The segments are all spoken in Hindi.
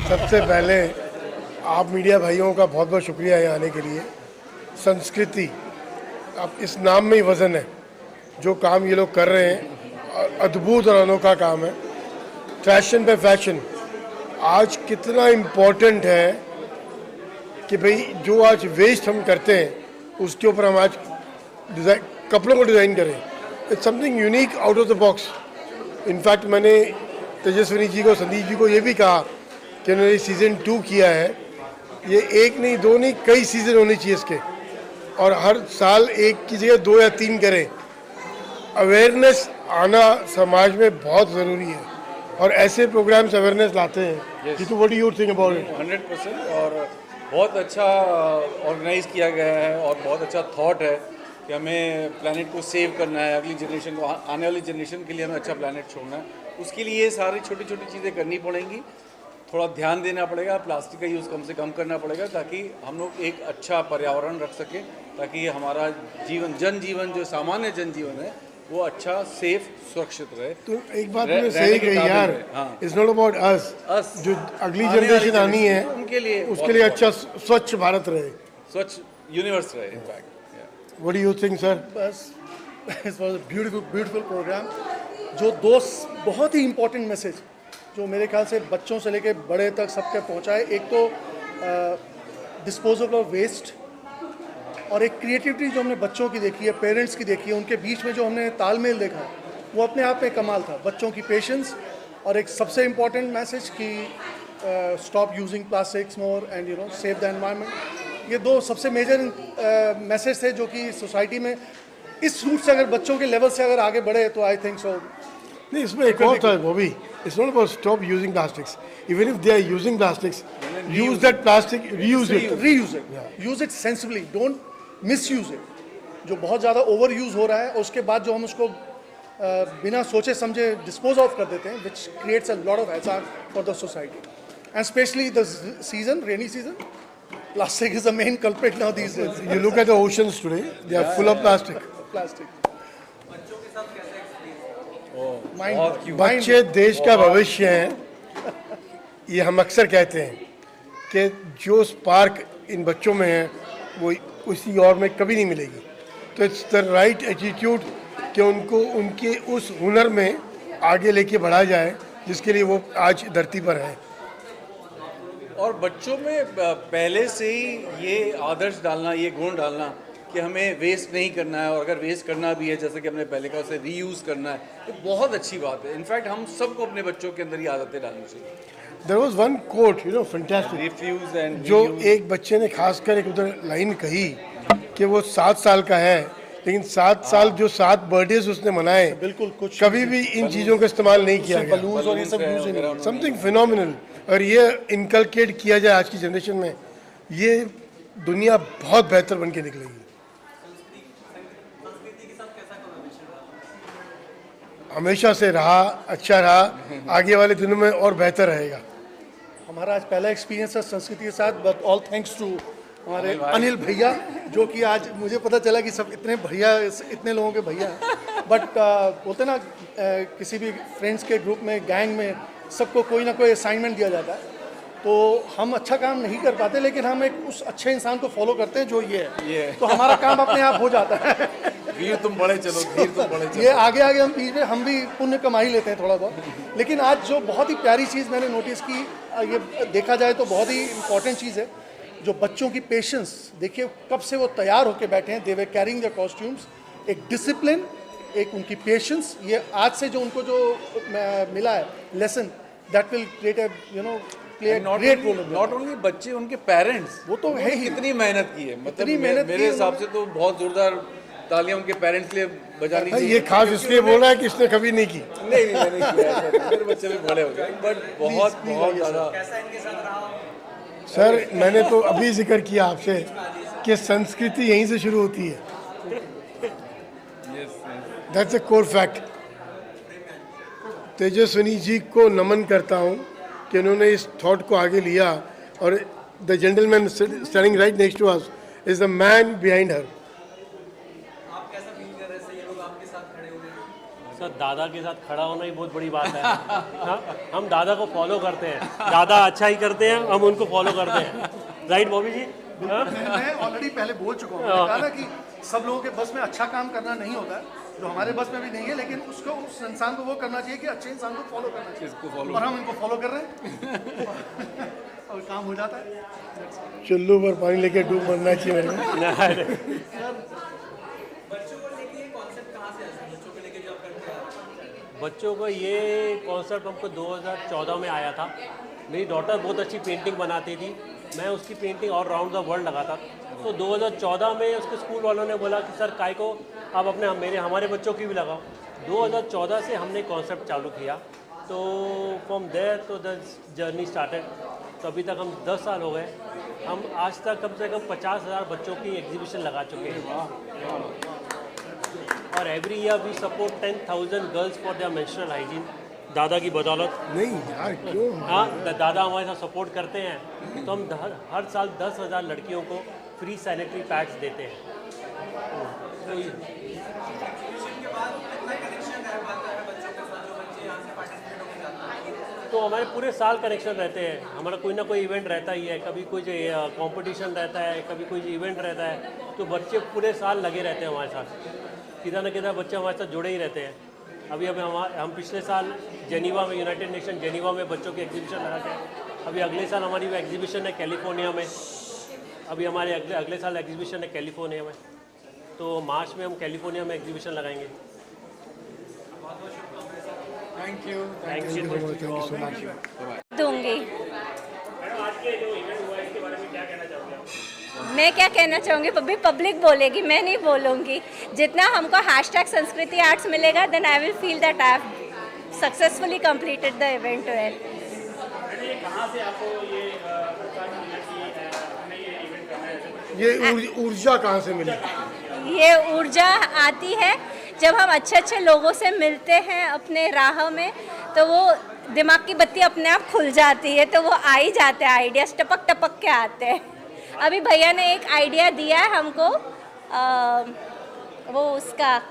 सबसे पहले आप मीडिया भाइयों का बहुत बहुत शुक्रिया यहाँ आने के लिए। संस्कृति, अब इस नाम में ही वज़न है। जो काम ये लोग कर रहे हैं अद्भुत और अनोखा काम है। फैशन पे फैशन आज कितना इम्पोर्टेंट है कि भाई जो आज वेस्ट हम करते हैं उसके ऊपर हम आज डिज़ाइन कपड़ों को डिज़ाइन करें। It's something unique out of the box. In fact मैंने तेजस्विनी जी को, संदीप जी को ये भी कहा कि उन्होंने सीज़न 2 किया है। ये एक नहीं, दो नहीं, कई सीज़न होने चाहिए इसके, और हर साल एक की जगह 2 या 3 करें। अवेयरनेस आना समाज में बहुत ज़रूरी है और ऐसे प्रोग्राम्स अवेयरनेस लाते हैं। तो what do you think about it? 100%। और बहुत अच्छा ऑर्गेनाइज किया गया है और बहुत अच्छा थॉट है कि हमें प्लैनेट को सेव करना है। अगली जनरेशन को, आने वाली जनरेशन के लिए हमें अच्छा प्लैनेट छोड़ना है। उसके लिए ये सारी छोटी छोटी चीज़ें करनी पड़ेंगी। थोड़ा ध्यान देना पड़ेगा, प्लास्टिक का यूज़ कम से कम करना पड़ेगा ताकि हम लोग एक अच्छा पर्यावरण रख सकें, ताकि हमारा जीवन, जनजीवन, जो सामान्य जनजीवन है वो अच्छा, सेफ, सुरक्षित रहे। तो एक बात में सही कही यार, इट्स नॉट अबाउट अस। जो अगली जनरेशन आनी है उनके लिए, उसके लिए अच्छा स्वच्छ भारत रहे, स्वच्छ यूनिवर्स रहे। In fact what do you think sir? बस it was a beautiful programme. जो दो बहुत ही इम्पोर्टेंट मैसेज जो मेरे ख्याल से बच्चों से लेके बड़े तक सबके पहुंचाए। एक तो डिस्पोजेबल ऑफ वेस्ट, और एक क्रिएटिविटी जो हमने बच्चों की देखी है, पेरेंट्स की देखी है, उनके बीच में जो हमने तालमेल देखा है वो अपने आप में कमाल था। बच्चों की पेशेंस, और एक सबसे इम्पॉर्टेंट मैसेज कि stop using plastics more and save the environment. ये दो सबसे मेजर मैसेज थे जो कि सोसाइटी में इस रूट से अगर बच्चों के लेवल से अगर आगे बढ़े तो आई थिंक सो। नहीं, इसमें एक और था वो भी, it's not about stop using plastics. Even if they are using plastics, use that plastic, reuse it, use it sensibly, don't misuse it. जो बहुत ज़्यादा ओवर यूज़ हो रहा है उसके बाद जो हम उसको बिना सोचे समझे डिस्पोज ऑफ कर देते हैं, which creates a lot of hazard for the society and specially the season, rainy season. Plastic is the main culprit now these days. You look at the oceans today; they are full of plastic. बच्चे देश का भविष्य हैं। ये हम अक्सर कहते हैं कि जो स्पार्क इन बच्चों में है वो उसी और में कभी नहीं मिलेगी। तो इट्स द राइट एटीट्यूड कि उनको उनके उस हुनर में आगे लेके बढ़ाया जाए जिसके लिए वो आज धरती पर है। और बच्चों में पहले से ही ये आदर्श डालना, ये गुण डालना कि हमें वेस्ट नहीं करना है, और अगर वेस्ट करना भी है, जैसे कि हमने पहले कहा, उसे रीयूज़ करना है, ये बहुत अच्छी बात है। इनफैक्ट हम सबको अपने बच्चों के अंदर ये आदतें डालनी चाहिए। There was one quote, fantastic, refuse and जो एक बच्चे ने खासकर एक उधर लाइन कही कि वो 7 साल का है, लेकिन 7 साल जो 7 बर्थडेज उसने मनाए, बिल्कुल कुछ कभी भी इन चीज़ों का इस्तेमाल नहीं किया गया। बलून्स और ये सब यूज नहीं। Something phenomenal. और ये इनकलकेट किया जाए आज की जनरेशन में, ये दुनिया बहुत बेहतर बन के निकलेगी। हमेशा से रहा, अच्छा रहा, आगे वाले दिनों में और बेहतर रहेगा। हमारा आज पहला एक्सपीरियंस है संस्कृति के साथ, बट ऑल थैंक्स टू हमारे अनिल भैया, जो कि आज मुझे पता चला कि सब इतने भैया, इतने लोगों के भैया हैं। बट बोलते ना किसी भी फ्रेंड्स के ग्रुप में, गैंग में, सबको कोई ना कोई असाइनमेंट दिया जाता है। तो हम अच्छा काम नहीं कर पाते, लेकिन हम एक उस अच्छे इंसान को फॉलो करते हैं जो ये है। तो हमारा काम अपने आप हो जाता है। वीर तुम बड़े चलो, वीर तुम बड़े चलो। ये आगे आगे हम बीच में हम भी पुण्य कमा ही लेते हैं थोड़ा बहुत। लेकिन आज जो बहुत ही प्यारी चीज़ मैंने नोटिस की, ये देखा जाए तो बहुत ही इम्पॉर्टेंट चीज़ है, जो बच्चों की पेशेंस। देखिए कब से वो तैयार होकर बैठे हैं, दे वर कैरिंग द कॉस्ट्यूम्स। एक डिसिप्लिन, एक उनकी पेशेंस, ये आज से जो उनको जो मिला है lesson, that will create play a not great role. Not only बच्चे, उनके पेरेंट्स, वो तो है ही। कितनी मेहनत की है, मतलब इतनी मेहनत मेरे की हिसाब से तो बहुत जोरदार तालियां उनके पेरेंट्स के लिए बजानी भाई चाहिए। ये खास इसलिए बोल रहा है कि इसने कभी नहीं की। नहीं मैंने किया ऐसा नहीं, मेरे बच्चे भी बड़े हो गए, बट बहुत बहुत ज़्यादा। सर मैंने तो अभी जिक्र किया आपसे कि संस्कृति यहीं से शुरू होती है। That's a core fact. Tejaswini ji को नमन करता हूँ कि उन्होंने इस थॉट को आगे लिया, और the gentleman standing right next to us is the man behind her. Sir दादा के साथ खड़ा होना ही बहुत बड़ी बात है। हाँ, हम दादा को फॉलो करते हैं, दादा अच्छा ही करते हैं, हम उनको फॉलो करते हैं। राइट बॉबी जी? हाँ? मैं ऑलरेडी पहले बोल चुका हूँ, मैंने कहा ना कि सब लोगों के बस में अच्छा काम करना नहीं होता है, जो हमारे बस में भी नहीं है, लेकिन उसको उस इंसान को वो करना चाहिए कि अच्छे इंसान को फॉलो करना चाहिए, और हम इनको फॉलो कर रहे हैं और काम हो जाता है। चुल्लू पर पानी लेके डूब मरना चाहिए मेरे को। बच्चों को ये कॉन्सेप्ट हमको 2014 में आया था। मेरी डॉटर बहुत अच्छी पेंटिंग बनाती थी, मैं उसकी पेंटिंग और राउंड द वर्ल्ड लगाता। तो 2014 में उसके स्कूल वालों ने बोला कि सर काय को आप अपने हमारे बच्चों की भी लगाओ। 2014 से हमने कॉन्सेप्ट चालू किया, तो फ्रॉम देयर तो द जर्नी स्टार्टेड। तो अभी तक हम 10 साल हो गए, हम आज तक कम से कम 50,000 बच्चों की एग्जीबिशन लगा चुके हैं। और every year we support 10,000 girls for their menstrual hygiene. दादा की बदौलत। नहीं यार क्यों? हाँ, दादा हमारे साथ सपोर्ट करते हैं, तो हम हर साल 10,000 लड़कियों को फ्री सैनिटरी पैड्स देते हैं। तो हमारे पूरे साल कनेक्शन रहते हैं, हमारा कोई ना कोई इवेंट रहता ही है, कभी कोई कंपटीशन रहता है, कभी कोई इवेंट रहता है, तो बच्चे पूरे साल लगे रहते हैं हमारे साथ। किधर न किधर बच्चे हमारे साथ जुड़े ही रहते हैं। अभी हम पिछले साल जेनीवा में, यूनाइटेड नेशन जेनीवा में बच्चों की एग्जीबिशन लगाते हैं। अभी अगले साल हमारी वो एग्जीबिशन है कैलिफोर्निया में। अभी हमारे अगले साल एग्जीबिशन है कैलिफोर्निया में, तो मार्च में हम कैलिफोर्निया में एग्जीबिशन लगाएंगे। Thank you. Thank you so much. दूंगी। आज के जो इवेंट हुआ है इसके बारे में क्या कहना चाहोगे आप? मैं क्या कहना चाहूँगी, पब्लिक बोलेगी, मैं नहीं बोलूँगी। जितना हमको हैशटैग संस्कृति आर्ट्स मिलेगा, then I will feel that I have successfully completed the event well. ये कहाँ से आपको ये प्रचार मिला कि हमें ये इवेंट करना है? ये ऊर्जा कहाँ से मिली? ये ऊर्जा आती है जब हम अच्छे लोगों से मिलते हैं अपने राह में, तो वो दिमाग की बत्ती अपने आप खुल जाती है, तो वो आ ही जाते हैं आइडियाज, टपक टपक के आते हैं। अभी भैया ने एक आइडिया दिया है हमको, वो उसका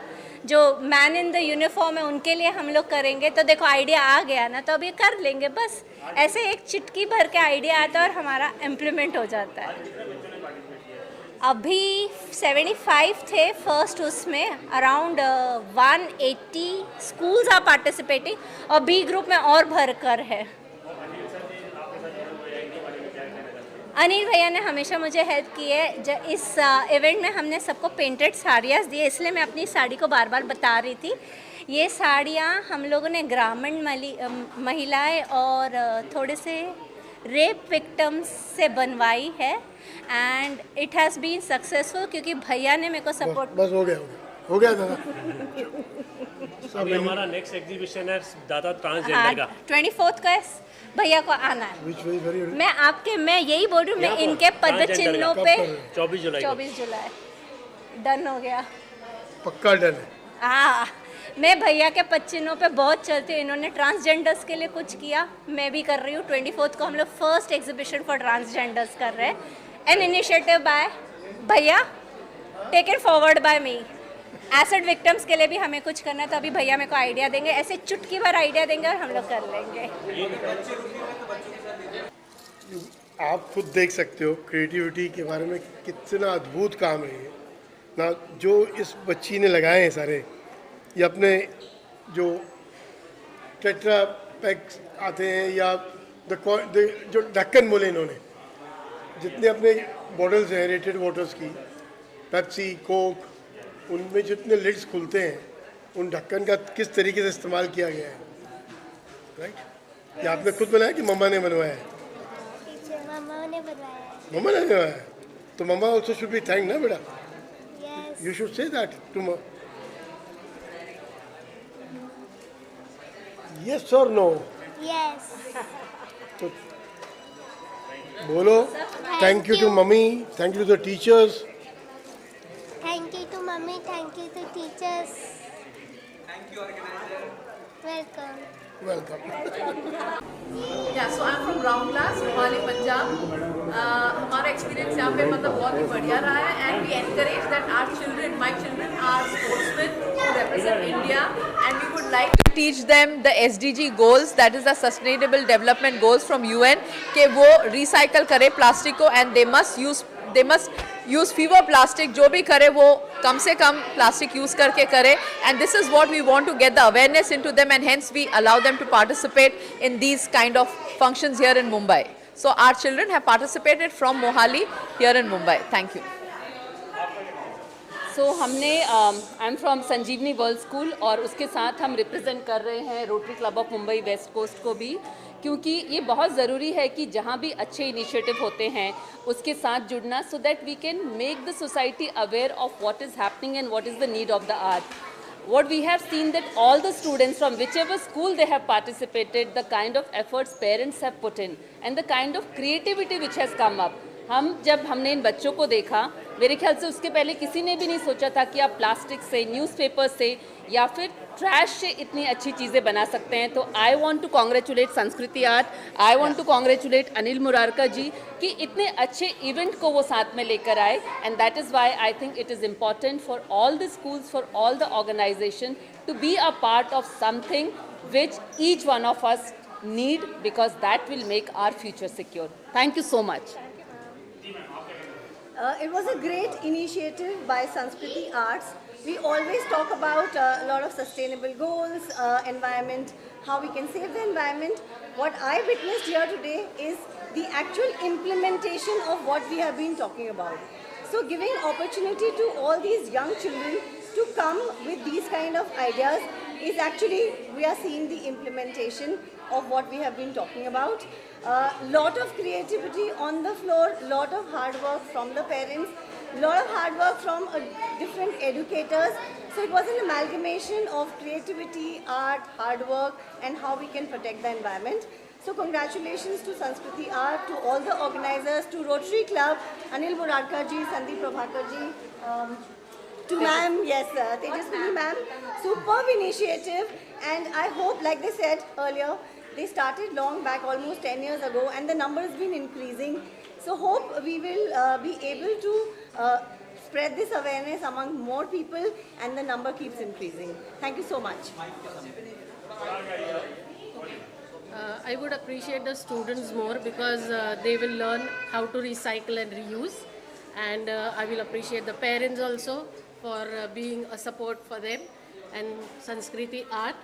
जो मैन इन द यूनिफॉर्म है उनके लिए हम लोग करेंगे, तो देखो आइडिया आ गया ना, तो अभी कर लेंगे। बस ऐसे एक चिटकी भर के आइडिया आता है और हमारा इम्प्लीमेंट हो जाता है। अभी 75 थे फर्स्ट, उसमें अराउंड 180 स्कूल्स आर पार्टिसिपेटिंग, और बी ग्रुप में और भर कर है। अनिल भैया ने हमेशा मुझे हेल्प की है। इस इवेंट में हमने सबको पेंटेड साड़ियाँ दी, इसलिए मैं अपनी साड़ी को बार बार बता रही थी। ये साड़ियाँ हम लोगों ने ग्रामीण महिलाएं और थोड़े से रेप विक्टिम्स से बनवाई है, and it has been successful क्योंकि भैया ने मेरे को सपोर्ट। बस हो गया दादा। अभी हमारा नेक्स्ट एग्जीबिशन है दादा ट्रांसजेंडर का, 24 को भैया को आना है। मैं यही बोल रही हूँ, मैं इनके पद चिन्हों पे 24 जुलाई डन हो गया, पक्का डन है। हाँ, मैं भैया के पद चिन्हों पे बहुत चलती हूँ। इन्होंने ट्रांसजेंडर्स के लिए कुछ किया, मैं भी कर रही हूँ। 24 को हम लोग फर्स्ट एग्जीबिशन फॉर ट्रांसजेंडर्स कर रहे हैं, एन इनिशिएटिव बाय भैया, टेकन फॉरवर्ड बाय मी। एसिड विक्टिम्स के लिए भी हमें कुछ करना है, तो अभी भैया मेरे को आइडिया देंगे, ऐसे चुटकी भर आइडिया देंगे और हम लोग कर लेंगे। आप खुद देख सकते हो क्रिएटिविटी के बारे में कितना अद्भुत काम है ये ना, जो इस बच्ची ने लगाए हैं सारे। ये अपने जो टेट्रा पैक्स आते हैं या जो ढक्कन बोले इन्होंने, जितने अपने बॉटल्स हैं रेटेड वाटर्स की, पेप्सी, कोक, उनमें जितने लिड्स खुलते हैं, उन ढक्कन का किस तरीके से इस्तेमाल किया गया है। राइट, ये आपने खुद बनाया कि मम्मा ने बनवाया है? ने बनवाया है। मम्मा ने बनवाया है, तो mumma also should be thank ना बेटा, yes. You should say that too yes और नो, यस। तो बोलो thank you to mummy, thank you to the teachers. Thank you to mummy, thank you to teachers. Welcome. Welcome. Yeah so I am from ground class Mohali Punjab. हमारा एक्सपीरियंस यहाँ पे मतलब बहुत ही बढ़िया रहा है and we encourage that our children, my children are sportsman who represent India and we would like to teach them the SDG goals, that is the sustainable development goals from UN, कि वो recycle करे प्लास्टिक को and they must use fewer plastic. जो भी करे वो कम से कम प्लास्टिक यूज़ करके करे and this is what we want to get the awareness into them and hence we allow them to participate in these kind of functions here in Mumbai. So our children have participated from Mohali here in Mumbai. Thank you. So हमने I am from Sanjivani world school और उसके साथ हम रिप्रेजेंट कर रहे हैं Rotary club of Mumbai west coast को भी, क्योंकि ये बहुत ज़रूरी है कि जहाँ भी अच्छे इनिशिएटिव होते हैं उसके साथ जुड़ना, so that we can make the society aware of what is happening and what is the need of the art. What we have seen that all the students from whichever school they have participated, the kind of efforts parents have put in and the kind of creativity which has come up. जब हमने इन बच्चों को देखा, मेरे ख्याल से उसके पहले किसी ने भी नहीं सोचा था कि आप प्लास्टिक से, न्यूज़पेपर से या फिर ट्रैश से इतनी अच्छी चीज़ें बना सकते हैं. तो I want to congratulate Sanskriti art, I want to congratulate Anil Murarka ji कि इतने अच्छे इवेंट को वो साथ में लेकर आए and that is why I think it is important for all the schools, for all the organisation to be a part of something which each one of us need, because that will make our future secure. Thank you so much. It was a great initiative by Sanskriti Arts. We always talk about a lot of sustainable goals, environment, how we can save the environment. What I witnessed here today is the actual implementation of what we have been talking about. So giving opportunity to all these young children to come with these kind of ideas is actually, we are seeing the implementation of what we have been talking about. Lot of creativity on the floor, lot of hard work from the parents, lot of hard work from different educators. So it was an amalgamation of creativity, art, hard work and how we can protect the environment. So congratulations to Sanskriti Art, to all the organizers, to Rotary Club, Anil Murarka ji, Sandeep Prabhakar ji, to ma'am, yes, Tejaswini ma'am, superb initiative, and I hope, like they said earlier, they started long back, almost 10 years ago, and the number has been increasing. So hope we will be able to spread this awareness among more people, and the number keeps increasing. Thank you so much. I would appreciate the students more because they will learn how to recycle and reuse, and I will appreciate the parents also for being a support for them, and Sanskriti Art.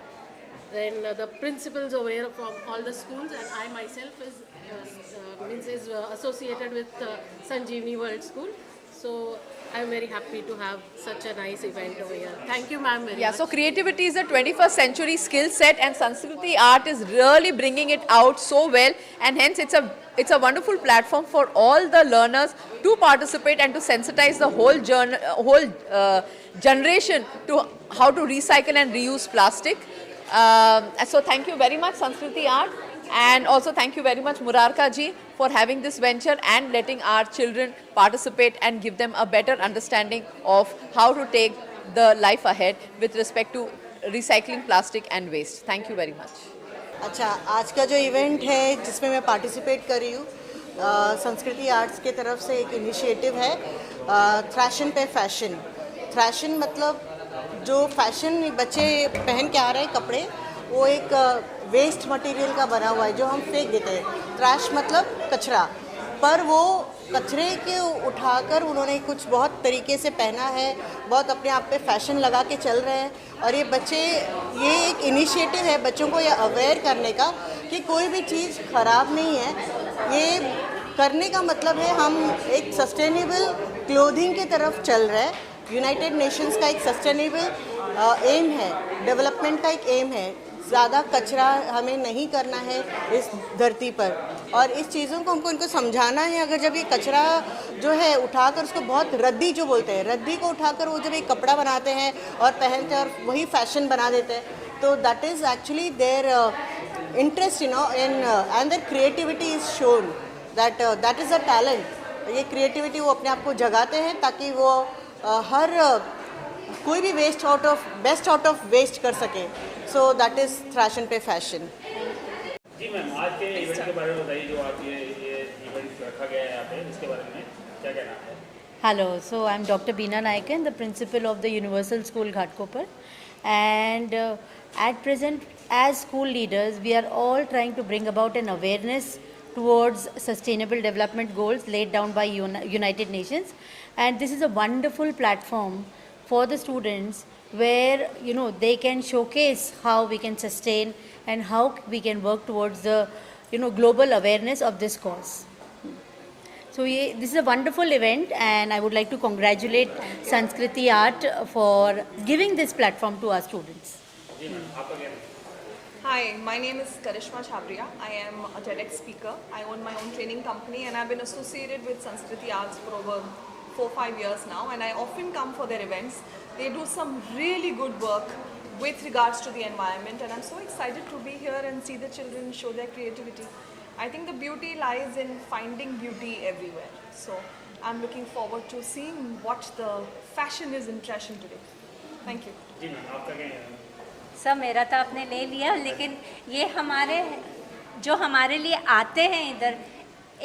Then the principals over here from all the schools, and I myself is associated with Sanjeevani World School. So I'm very happy to have such a nice event over here. Thank you, ma'am, very much. So creativity is a 21st century skill set, and Sanskriti Art is really bringing it out so well, and hence it's a wonderful platform for all the learners to participate and to sensitize the whole generation to how to recycle and reuse plastic. So thank you very much, Sanskriti Art, and also thank you very much, Murarka ji, for having this venture and letting our children participate and give them a better understanding of how to take the life ahead with respect to recycling plastic and waste. Thank you very much. अच्छा, आज का जो इवेंट है जिसमें मैं पार्टिसिपेट कर रही हूँ, संस्कृति आर्ट्स के तरफ से एक इनिशिएटिव है थ्रैशन पे फैशन. थ्रैशन मतलब जो फैशन बच्चे पहन के आ रहे हैं कपड़े, वो एक वेस्ट मटेरियल का बना हुआ है जो हम फेंक देते हैं. ट्रैश मतलब कचरा, पर वो कचरे के उठाकर उन्होंने कुछ बहुत तरीके से पहना है, बहुत अपने आप पे फैशन लगा के चल रहे हैं. और ये बच्चे, ये एक इनिशिएटिव है बच्चों को ये अवेयर करने का कि कोई भी चीज़ ख़राब नहीं है. ये करने का मतलब है हम एक सस्टेनेबल क्लोथिंग की तरफ चल रहे हैं. यूनाइटेड नेशंस का एक सस्टेनेबल एम है, डेवलपमेंट का एक एम है ज़्यादा कचरा हमें नहीं करना है इस धरती पर, और इस चीज़ों को हमको इनको समझाना है। अगर जब ये कचरा जो है उठाकर उसको बहुत रद्दी जो बोलते हैं, रद्दी को उठाकर वो जब एक कपड़ा बनाते हैं और पहनते हैं और वही फैशन बना देते हैं, तो that is actually their interest in and their creativity is shown, that is a talent. ये क्रिएटिविटी वो अपने आप को जगाते हैं ताकि वो हर कोई भी बेस्ट आउट ऑफ वेस्ट कर सके। सो दैट इज़ थ्रैशन पे फैशन। जी मैम, आज के इवेंट के बारे में बताइए, जो आज ये इवेंट रखा गया है यहाँ पे, इसके बारे में क्या कहना है? Hello, so I'm Dr. Beena Naikan, the principal of the Universal School Ghatkopar, and at present as school leaders we are all trying to bring about an awareness towards sustainable development goals laid down by United Nations, and this is a wonderful platform for the students where they can showcase how we can sustain and how we can work towards the global awareness of this cause. So this is a wonderful event, and I would like to congratulate Sanskriti Art for giving this platform to our students. Hi, my name is Karishma Chabria. I am a TEDx speaker. I own my own training company, and I've been associated with Sanskriti Arts for over 4-5 years now, and I often come for their events. They do some really good work with regards to the environment, and I'm so excited to be here and see the children show their creativity. I think the beauty lies in finding beauty everywhere. So I'm looking forward to seeing what the fashion is in Trashan today. Thank you. जी मैम, आपका क्या है? सब मेरा तो आपने ले लिया, लेकिन ये जो हमारे लिए आते हैं इधर,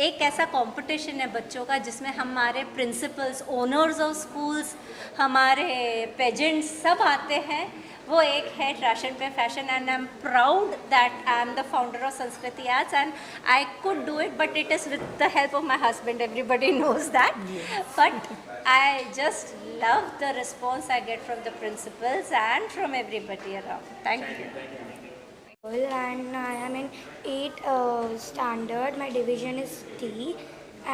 एक ऐसा कंपटीशन है बच्चों का जिसमें हमारे प्रिंसिपल्स, ओनर्स ऑफ स्कूल्स, हमारे पेजेंट्स सब आते हैं। वो एक है ट्रैशन पे fashion, and I am proud that I am the founder of Sanskriti arts, and I could do it, but it is with the help of my husband, everybody knows that, but I just love the response I get from the principals and from everybody around. Thank you. And I am in 8th standard. My division is T,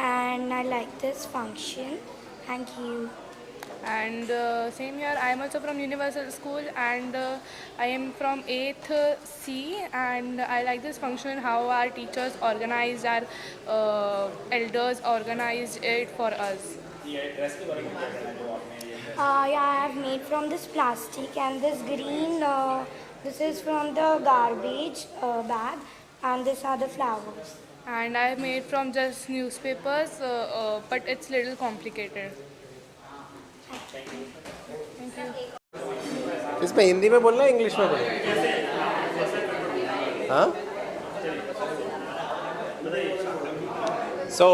and I like this function. Thank you. And same here, I am also from Universal School, and I am from 8th C, and I like this function, how our teachers organized, our elders organized it for us. Dress के बारे में क्या कहना है जो आपने ये dress? Yeah, I have made from this plastic, and this green, this is from the garbage bag, and these are the flowers. And I have made from just newspapers, but it's little complicated. Thank you. इसमें हिंदी में बोलना है, इंग्लिश में बोलना है? हाँ? So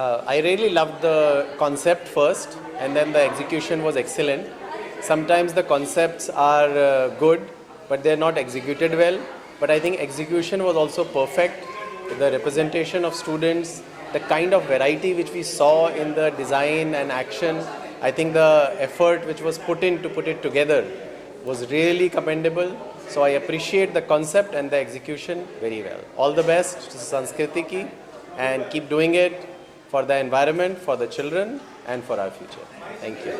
I really loved the concept first, and then the execution was excellent. Sometimes the concepts are good, but they're not executed well. But I think execution was also perfect. The representation of students, the kind of variety which we saw in the design and action, I think the effort which was put in to put it together was really commendable. So I appreciate the concept and the execution very well. All the best to Sanskriti ki, and keep doing it for the environment, for the children, and for our future. Thank you.